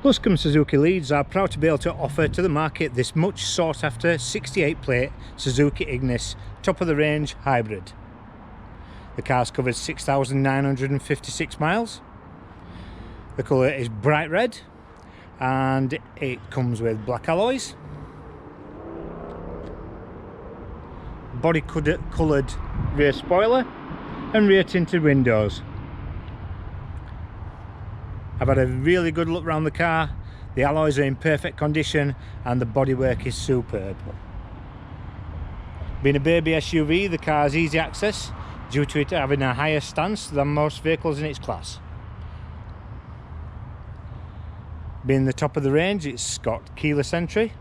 Luscombe Suzuki Leeds are proud to be able to offer to the market this much sought after 68 plate Suzuki Ignis top of the range hybrid. The car's covered 6,956 miles. The colour is bright red and it comes with black alloys, body coloured rear spoiler and rear tinted windows. I've had a really good look around the car. The alloys are in perfect condition and the bodywork is superb. Being a baby SUV, the car has easy access due to it having a higher stance than most vehicles in its class. Being the top of the range, it's got keyless entry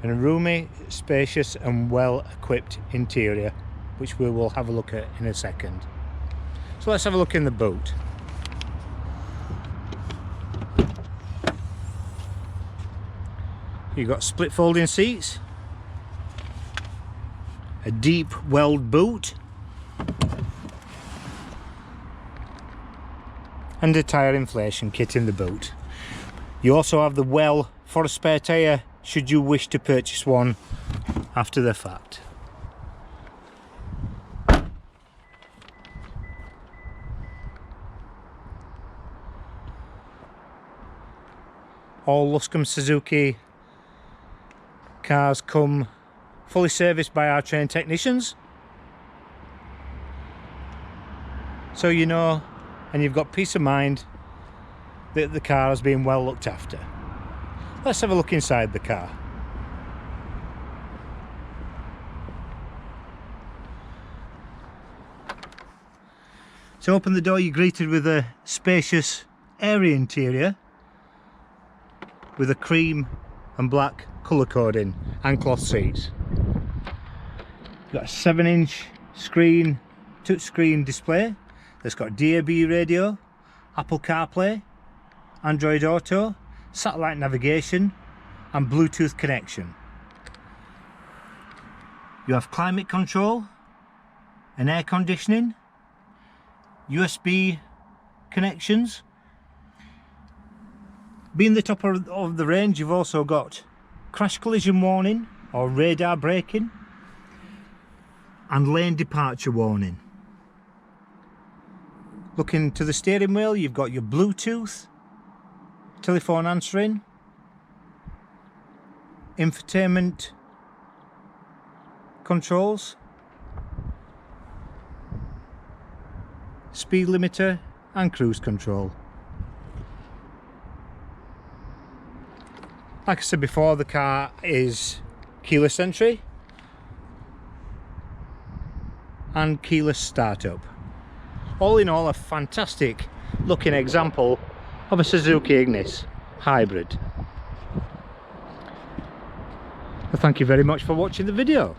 and a roomy, spacious and well equipped interior, which we will have a look at in a second. So let's have a look in the boot. You've got split folding seats, a deep weld boot and a tyre inflation kit in the boot. You also have the well for a spare tyre should you wish to purchase one after the fact. All Luscombe Suzuki cars come fully serviced by our trained technicians, so you know and you've got peace of mind that the car has been well looked after. Let's have a look inside the car. To open the door, you're greeted with a spacious, airy interior with a cream and black colour coding and cloth seats. You've got a 7-inch screen, touchscreen display that's got DAB radio, AppleCarplay, Android Auto, satellite navigation and Bluetooth connection. You have climate control and air conditioning, USB connections. Being the top of the range, you've also got crash collision warning or radar braking and lane departure warning. Looking to the steering wheel, you've got your Bluetooth, telephone answering, infotainment controls, speed limiter and cruise control. Like I said before, the car is keyless entry and keyless startup. All in all, a fantastic looking example of a Suzuki Ignis hybrid. Well, thank you very much for watching the video.